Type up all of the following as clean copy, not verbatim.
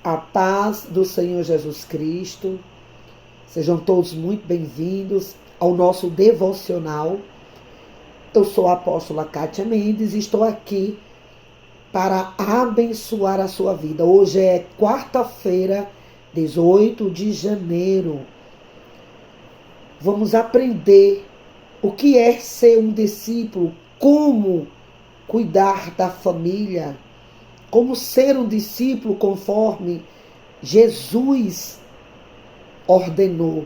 A paz do Senhor Jesus Cristo. Sejam todos muito bem-vindos ao nosso devocional. Eu sou a apóstola Kátia Mendes e estou aqui para abençoar a sua vida. Hoje é quarta-feira, 18 de janeiro. Vamos aprender o que é ser um discípulo, como cuidar da família, como ser um discípulo conforme Jesus ordenou.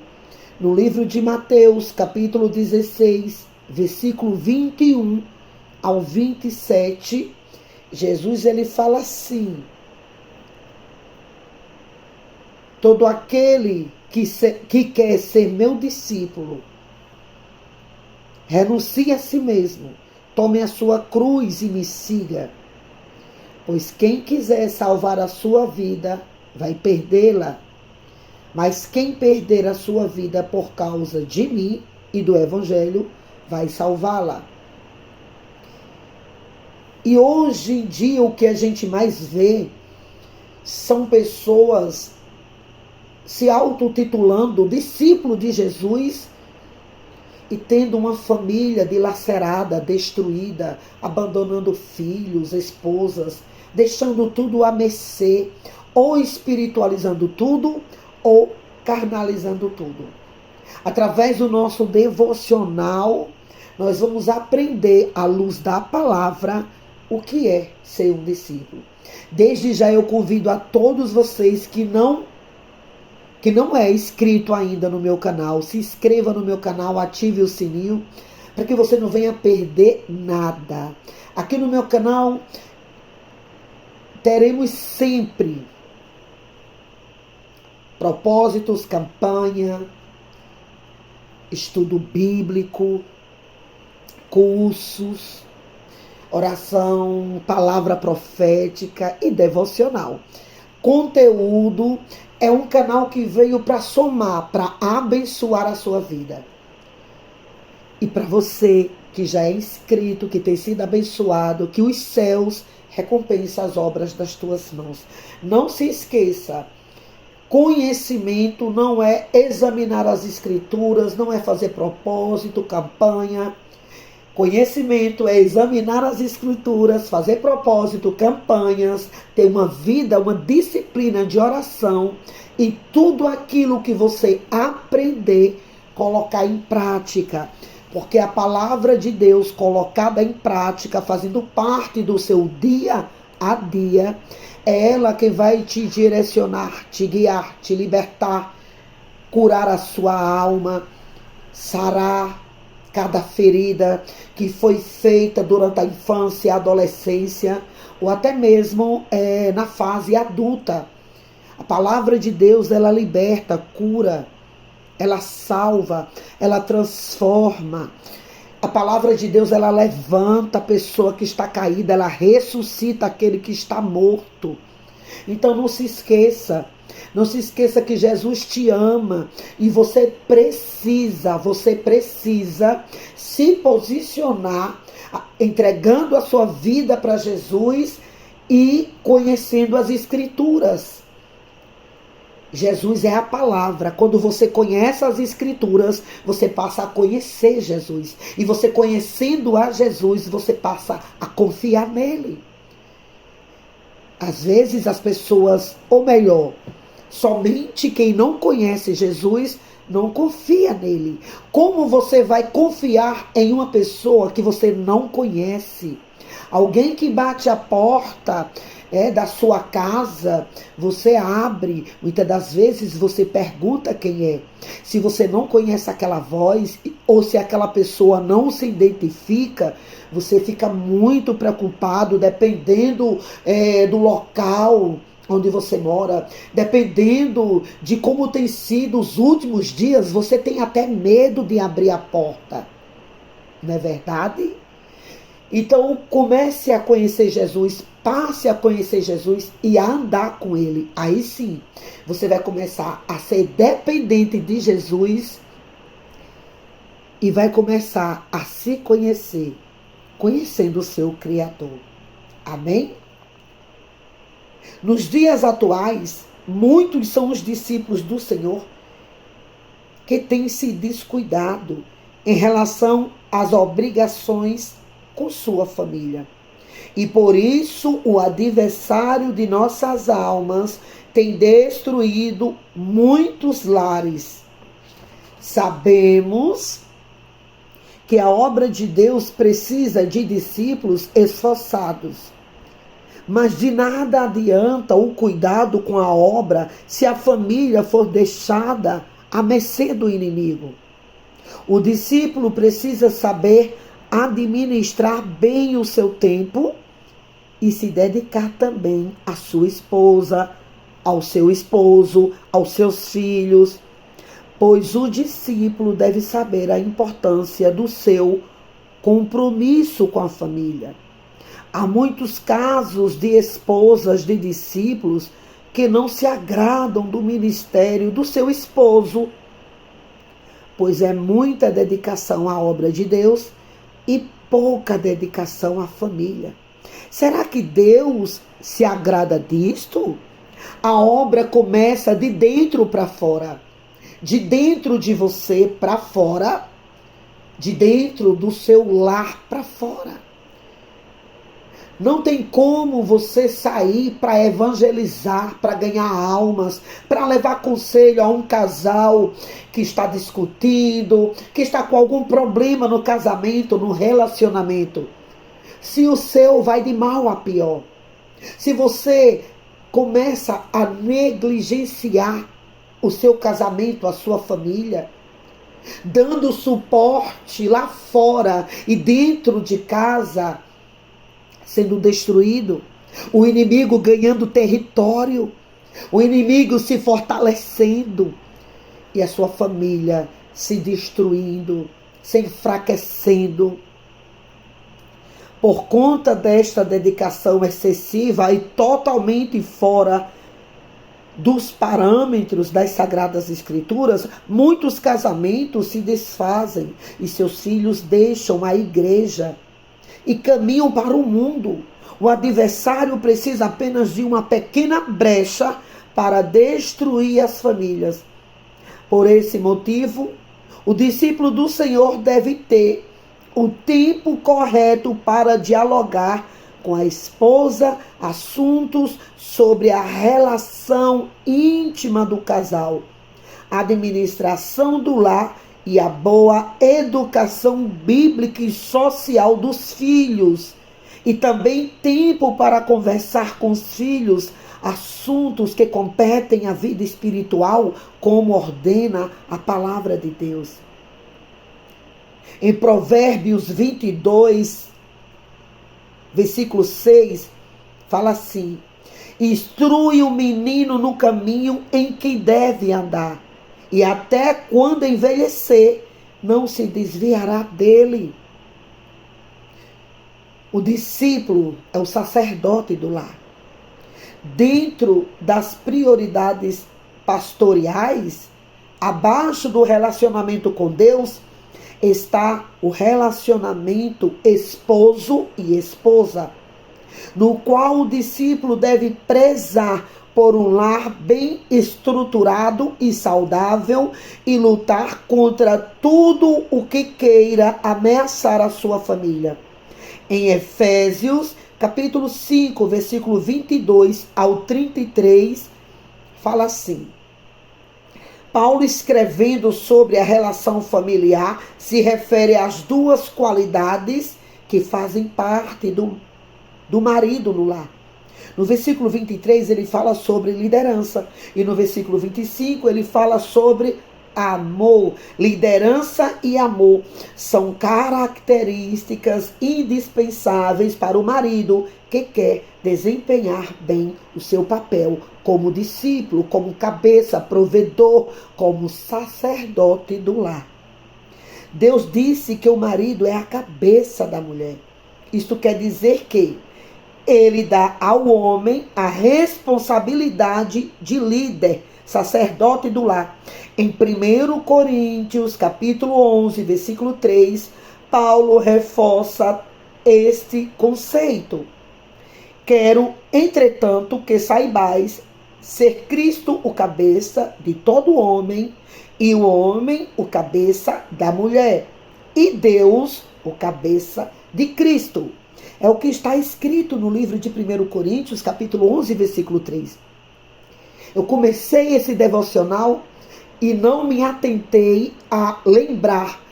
No livro de Mateus, capítulo 16, versículo 21 ao 27, Jesus ele fala assim: todo aquele que quer ser meu discípulo, renuncie a si mesmo, tome a sua cruz e me siga. Pois quem quiser salvar a sua vida, vai perdê-la. Mas quem perder a sua vida por causa de mim e do Evangelho, vai salvá-la. E hoje em dia o que a gente mais vê são pessoas se autotitulando discípulo de Jesus e tendo uma família dilacerada, destruída, abandonando filhos, esposas, deixando tudo a mercê, ou espiritualizando tudo, ou carnalizando tudo. Através do nosso devocional, nós vamos aprender, à luz da palavra, o que é ser um discípulo. Desde já eu convido a todos vocês que não é inscrito ainda no meu canal, se inscreva no meu canal, ative o sininho, para que você não venha perder nada. Aqui no meu canal, teremos sempre propósitos, campanha, estudo bíblico, cursos, oração, palavra profética e devocional. Conteúdo é um canal que veio para somar, para abençoar a sua vida. E para você que já é inscrito, que tem sido abençoado, que os céus recompensem as obras das tuas mãos. Não se esqueça, conhecimento não é examinar as escrituras, não é fazer propósito, campanha. Conhecimento é examinar as escrituras, fazer propósito, campanhas, ter uma vida, uma disciplina de oração e tudo aquilo que você aprender, colocar em prática. Porque a palavra de Deus colocada em prática, fazendo parte do seu dia a dia, é ela que vai te direcionar, te guiar, te libertar, curar a sua alma, sarar cada ferida que foi feita durante a infância, a adolescência, ou até mesmo na fase adulta. A palavra de Deus, ela liberta, cura, ela salva, ela transforma. A palavra de Deus, ela levanta a pessoa que está caída, ela ressuscita aquele que está morto. Então não se esqueça que Jesus te ama e você precisa se posicionar, entregando a sua vida para Jesus e conhecendo as Escrituras. Jesus é a palavra. Quando você conhece as Escrituras, você passa a conhecer Jesus. E você conhecendo a Jesus, você passa a confiar nele. Às vezes as pessoas, ou melhor, somente quem não conhece Jesus não confia nele. Como você vai confiar em uma pessoa que você não conhece? Alguém que bate a porta da sua casa, você abre, muitas das vezes você pergunta quem é. Se você não conhece aquela voz, ou se aquela pessoa não se identifica, você fica muito preocupado, dependendo do local onde você mora, dependendo de como tem sido os últimos dias, você tem até medo de abrir a porta. Não é verdade? Então comece a conhecer Jesus, passe a conhecer Jesus e a andar com ele. Aí sim, você vai começar a ser dependente de Jesus e vai começar a se conhecer, conhecendo o seu Criador. Amém? Nos dias atuais, muitos são os discípulos do Senhor que têm se descuidado em relação às obrigações com sua família. E por isso o adversário de nossas almas tem destruído muitos lares. Sabemos que a obra de Deus precisa de discípulos esforçados. Mas de nada adianta o cuidado com a obra se a família for deixada à mercê do inimigo. O discípulo precisa saber administrar bem o seu tempo e se dedicar também à sua esposa, ao seu esposo, aos seus filhos, pois o discípulo deve saber a importância do seu compromisso com a família. Há muitos casos de esposas de discípulos que não se agradam do ministério do seu esposo, pois é muita dedicação à obra de Deus e pouca dedicação à família. Será que Deus se agrada disto? A obra começa de dentro para fora, de dentro de você para fora, de dentro do seu lar para fora. Não tem como você sair para evangelizar, para ganhar almas, para levar conselho a um casal que está discutindo, que está com algum problema no casamento, no relacionamento. Se o seu vai de mal a pior. Se você começa a negligenciar o seu casamento, a sua família, dando suporte lá fora e dentro de casa, sendo destruído, o inimigo ganhando território, o inimigo se fortalecendo e a sua família se destruindo, se enfraquecendo. Por conta desta dedicação excessiva e totalmente fora dos parâmetros das Sagradas Escrituras, muitos casamentos se desfazem e seus filhos deixam a igreja e caminham para o mundo. O adversário precisa apenas de uma pequena brecha para destruir as famílias. Por esse motivo, o discípulo do Senhor deve ter o tempo correto para dialogar com a esposa assuntos sobre a relação íntima do casal, a administração do lar e a boa educação bíblica e social dos filhos. E também tempo para conversar com os filhos assuntos que competem à vida espiritual, como ordena a palavra de Deus. Em Provérbios 22, versículo 6, fala assim: instrui o menino no caminho em que deve andar, e até quando envelhecer, não se desviará dele. O discípulo é o sacerdote do lar. Dentro das prioridades pastorais, abaixo do relacionamento com Deus, está o relacionamento esposo e esposa, no qual o discípulo deve prezar por um lar bem estruturado e saudável e lutar contra tudo o que queira ameaçar a sua família. Em Efésios, capítulo 5, versículo 22 ao 33, fala assim: Paulo, escrevendo sobre a relação familiar, se refere às duas qualidades que fazem parte do marido no lar. No versículo 23, ele fala sobre liderança. E no versículo 25, ele fala sobre amor. Liderança e amor são características indispensáveis para o marido que quer desempenhar bem o seu papel como discípulo, como cabeça, provedor, como sacerdote do lar. Deus disse que o marido é a cabeça da mulher. Isto quer dizer que ele dá ao homem a responsabilidade de líder, sacerdote do lar. Em 1 Coríntios, capítulo 11, versículo 3, Paulo reforça este conceito. Quero, entretanto, que saibais ser Cristo o cabeça de todo homem, e o homem o cabeça da mulher, e Deus o cabeça de Cristo. É o que está escrito no livro de 1 Coríntios, capítulo 11, versículo 3. Eu comecei esse devocional e não me atentei a lembrar.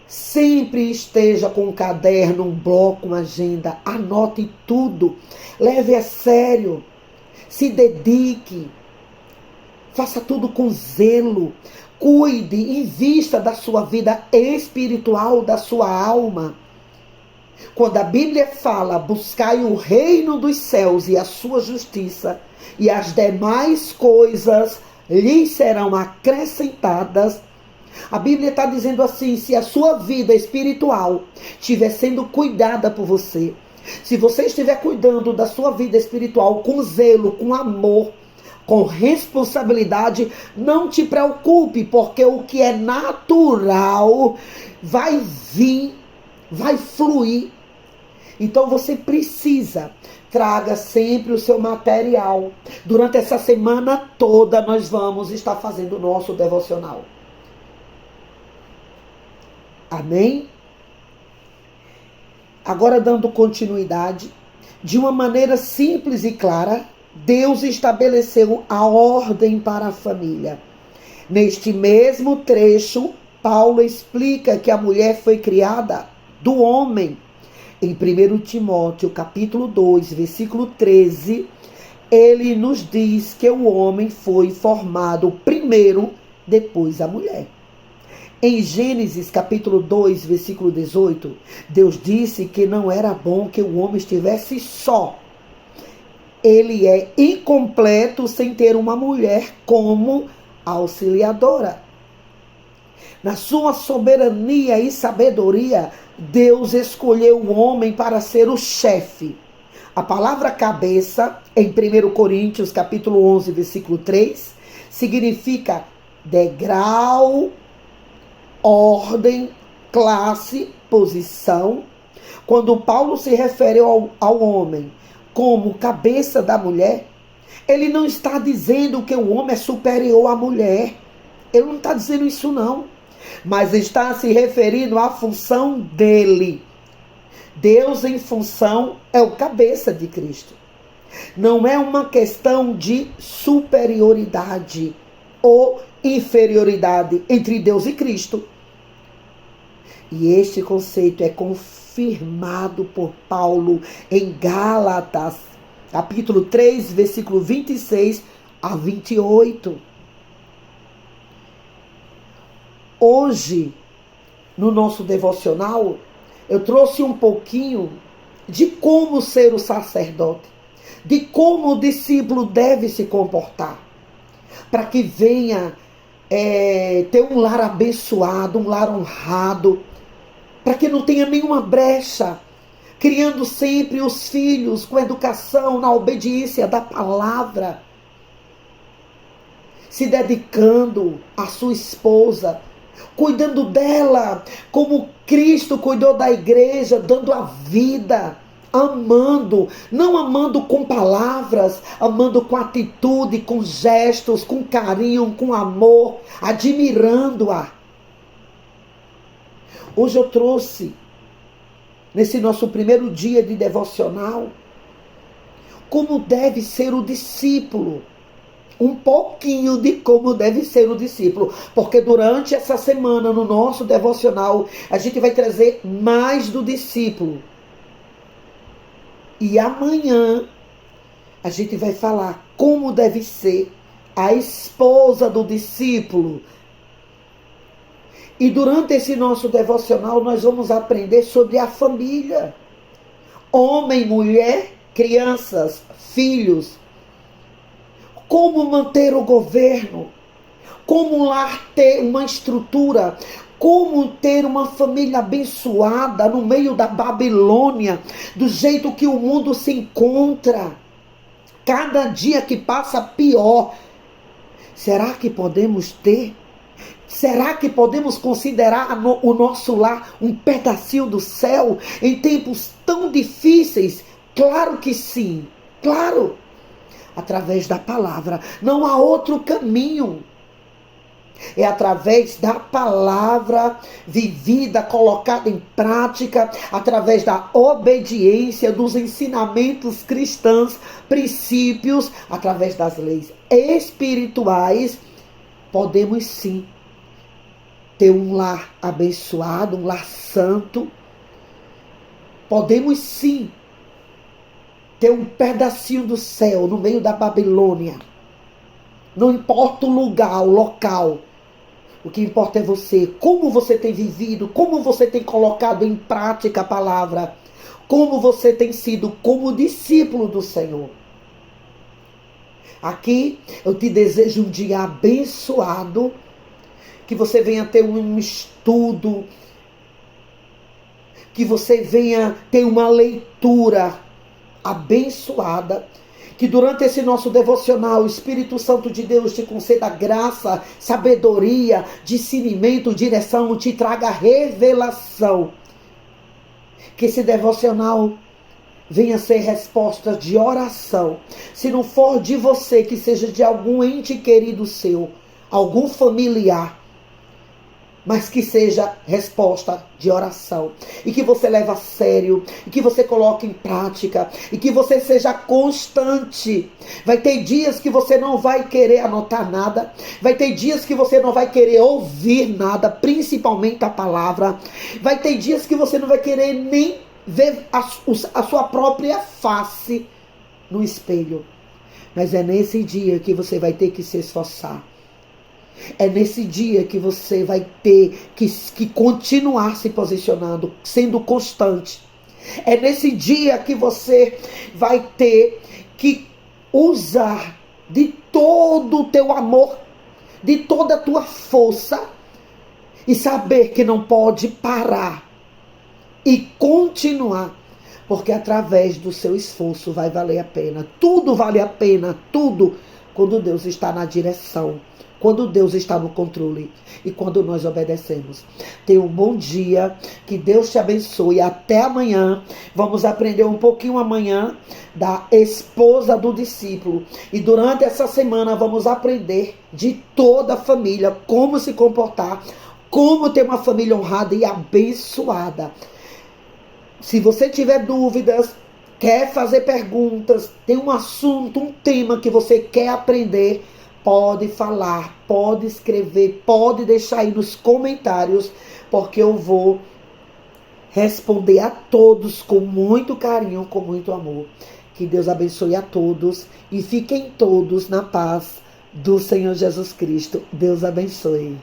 Sempre esteja com um caderno, um bloco, uma agenda. Anote tudo. Leve a sério. Se dedique. Faça tudo com zelo. Cuide, invista da sua vida espiritual, da sua alma. Quando a Bíblia fala, buscai o reino dos céus e a sua justiça, e as demais coisas lhes serão acrescentadas. A Bíblia está dizendo assim, se a sua vida espiritual estiver sendo cuidada por você, se você estiver cuidando da sua vida espiritual com zelo, com amor, com responsabilidade, não te preocupe, porque o que é natural vai vir, vai fluir. Então você precisa, traga sempre o seu material. Durante essa semana toda nós vamos estar fazendo o nosso devocional. Amém? Agora, dando continuidade, de uma maneira simples e clara, Deus estabeleceu a ordem para a família. Neste mesmo trecho, Paulo explica que a mulher foi criada do homem. Em 1 Timóteo, capítulo 2, versículo 13, ele nos diz que o homem foi formado primeiro, depois a mulher. Em Gênesis, capítulo 2, versículo 18, Deus disse que não era bom que o homem estivesse só. Ele é incompleto sem ter uma mulher como auxiliadora. Na sua soberania e sabedoria, Deus escolheu o homem para ser o chefe. A palavra cabeça, em 1 Coríntios, capítulo 11, versículo 3, significa degrau, ordem, classe, posição. Quando Paulo se refere ao homem como cabeça da mulher, ele não está dizendo que o homem é superior à mulher. Ele não está dizendo isso não. Mas está se referindo à função dele. Deus em função é o cabeça de Cristo. Não é uma questão de superioridade ou inferioridade entre Deus e Cristo. E este conceito é confirmado por Paulo em Gálatas, capítulo 3, versículo 26 a 28. Hoje, no nosso devocional, eu trouxe um pouquinho de como ser o sacerdote, de como o discípulo deve se comportar, para que venha ter um lar abençoado, um lar honrado, para que não tenha nenhuma brecha, criando sempre os filhos com educação, na obediência da palavra, se dedicando à sua esposa, cuidando dela como Cristo cuidou da igreja, dando a vida, amando, não amando com palavras, amando com atitude, com gestos, com carinho, com amor, admirando-a. Hoje eu trouxe, nesse nosso primeiro dia de devocional, como deve ser o discípulo. Um pouquinho de como deve ser o discípulo. Porque durante essa semana, no nosso devocional, a gente vai trazer mais do discípulo. E amanhã, a gente vai falar como deve ser a esposa do discípulo. E durante esse nosso devocional, nós vamos aprender sobre a família. Homem, mulher, crianças, filhos. Como manter o governo, como lá ter uma estrutura, como ter uma família abençoada no meio da Babilônia, do jeito que o mundo se encontra. Cada dia que passa pior. Será que podemos ter? Será que podemos considerar o nosso lar um pedacinho do céu em tempos tão difíceis Claro que sim, claro. Através da palavra. Não há outro caminho. É através da palavra vivida, colocada em prática, através da obediência, dos ensinamentos cristãos, princípios, através das leis espirituais, podemos sim ter um lar abençoado, um lar santo. Podemos sim ter um pedacinho do céu no meio da Babilônia. Não importa o lugar, o local. O que importa é você, como você tem vivido, como você tem colocado em prática a palavra, como você tem sido como discípulo do Senhor. Aqui eu te desejo um dia abençoado, que você venha ter um estudo, que você venha ter uma leitura abençoada, que durante esse nosso devocional o Espírito Santo de Deus te conceda graça, sabedoria, discernimento, direção, te traga revelação. Que esse devocional venha ser resposta de oração. Se não for de você, que seja de algum ente querido seu, algum familiar, mas que seja resposta de oração. E que você leve a sério, e que você coloque em prática, e que você seja constante. Vai ter dias que você não vai querer anotar nada, vai ter dias que você não vai querer ouvir nada, principalmente a palavra. Vai ter dias que você não vai querer nem ver a sua própria face no espelho. Mas é nesse dia que você vai ter que se esforçar. É nesse dia que você vai ter que continuar se posicionando, sendo constante. É nesse dia que você vai ter que usar de todo o teu amor, de toda a tua força, e saber que não pode parar e continuar, porque através do seu esforço vai valer a pena. Tudo vale a pena, tudo, quando Deus está na direção. Quando Deus está no controle e quando nós obedecemos. Tenha um bom dia, que Deus te abençoe. Até amanhã. Vamos aprender um pouquinho amanhã da esposa do discípulo. E durante essa semana vamos aprender de toda a família, como se comportar, como ter uma família honrada e abençoada. Se você tiver dúvidas, quer fazer perguntas, tem um assunto, um tema que você quer aprender, pode falar, pode escrever, pode deixar aí nos comentários, porque eu vou responder a todos com muito carinho, com muito amor. Que Deus abençoe a todos e fiquem todos na paz do Senhor Jesus Cristo. Deus abençoe.